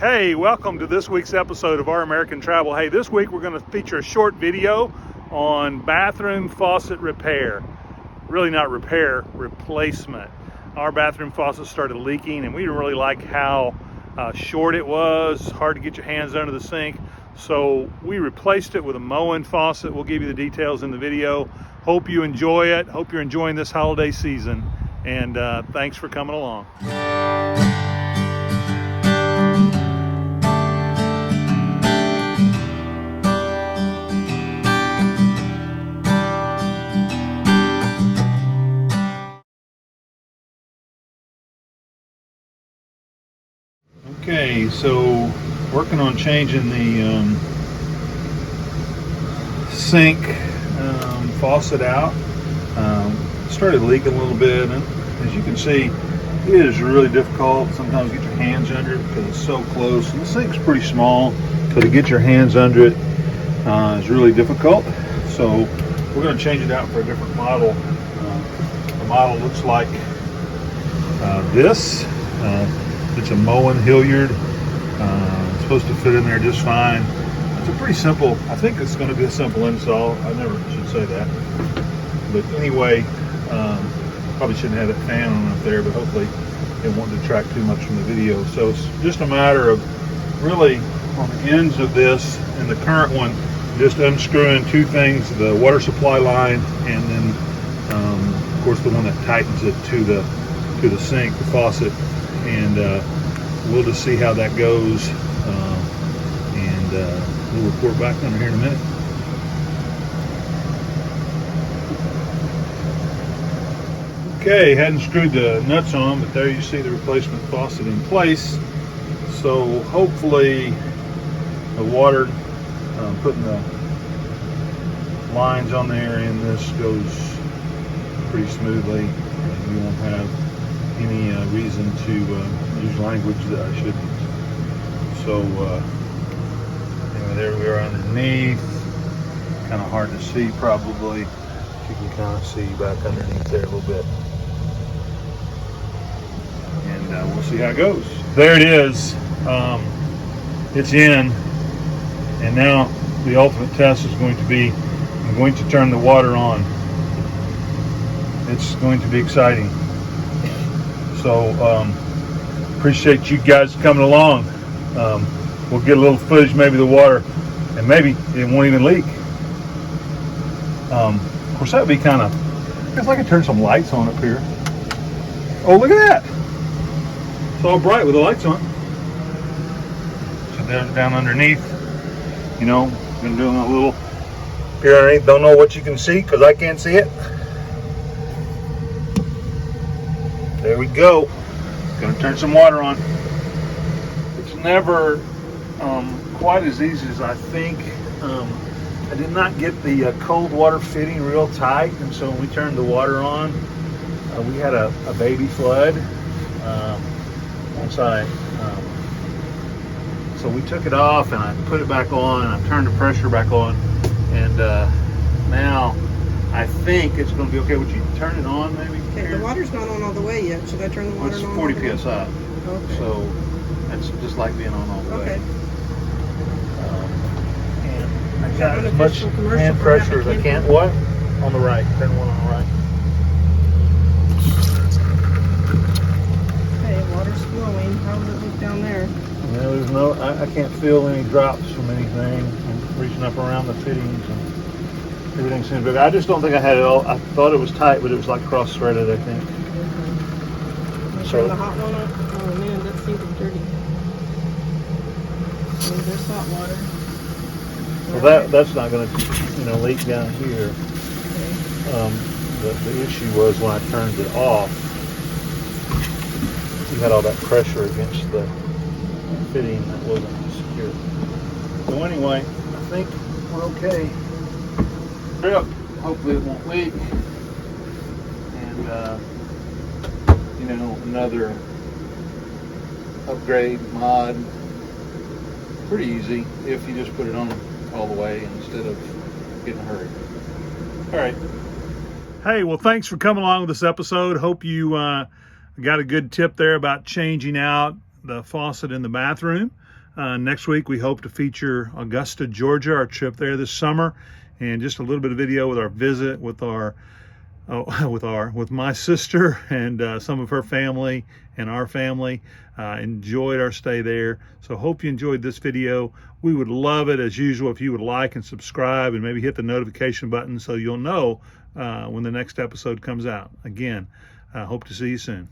Hey, welcome to this week's episode of Our American Travel. Hey, this week we're going to feature a short video on bathroom faucet repair. Really not repair, replacement. Our bathroom faucet started leaking and we didn't really like how short it was. Hard to get your hands under the sink. So we replaced it with a Moen faucet. We'll give you the details in the video. Hope you enjoy it. Hope you're enjoying this holiday season. And thanks for coming along. Okay, so working on changing the sink faucet out. Started leaking a little bit, and as you can see, it is really difficult. Sometimes get your hands under it because it's so close. And the sink's pretty small, so to get your hands under it is really difficult. So we're going to change it out for a different model. The model looks like this. It's a Moen Hilliard. It's supposed to fit in there just fine. It's a pretty simple, I think it's going to be a simple install. I never should say that. But anyway, probably shouldn't have that fan on up there, but hopefully it won't detract too much from the video. So it's just a matter of really on the ends of this and the current one, just unscrewing two things, the water supply line and then of course the one that tightens it to the sink, the faucet. And we'll just see how that goes, and we'll report back under here in a minute. Okay, hadn't screwed the nuts on, but there you see the replacement faucet in place. So hopefully the water, putting the lines on there and this goes pretty smoothly, and you won't have any reason to use language that I shouldn't. So anyway, there we are underneath. Kind of hard to see probably. You can kind of see back underneath there a little bit. And we'll see how it goes. There it is. It's in. And now the ultimate test is going to be, I'm going to turn the water on. It's going to be exciting. So appreciate you guys coming along. We'll get a little footage, maybe the water, and maybe it won't even leak. Of course, that would be kind of, I guess I could turn some lights on up here. Oh, look at that. It's all bright with the lights on. So down underneath, you know, been doing a little here underneath. Don't know what you can see because I can't see it. There we go. Gonna turn some water on. It's never quite as easy as I think. I did not get the cold water fitting real tight, and so when we turned the water on, we had a baby flood. So we took it off and I put it back on and I turned the pressure back on, and now I think it's going to be okay. Would you turn it on maybe? Okay, the water's not on all the way yet. Should I turn the water on? It's 40 psi. Okay. So that's just like being on all the way. Okay. And I got as much hand pressure as I can. What? On the right. Turn one on the right. Okay, water's flowing. How does it look down there? Well, there's no, I can't feel any drops from anything. I'm reaching up around the fittings and everything seems big. I just don't think I had it all. I thought it was tight, but it was like cross-threaded, I think. Turn the hot one up. Oh man, that seems dirty. Oh, there's hot water. Well, that's not going to, leak down here. Okay. The issue was when I turned it off, you had all that pressure against the fitting that wasn't secure. So anyway, I think we're okay. Yep. Hopefully it won't leak. And another upgrade mod, pretty easy if you just put it on all the way instead of getting hurried. All right. Hey, well, thanks for coming along with this episode. Hope you got a good tip there about changing out the faucet in the bathroom. Next week we hope to feature Augusta, Georgia, our trip there this summer, and just a little bit of video with our visit with our with my sister and some of her family and our family. Enjoyed our stay there. So hope you enjoyed this video. We would love it, as usual, if you would like and subscribe and maybe hit the notification button so you'll know when the next episode comes out. Again, hope to see you soon.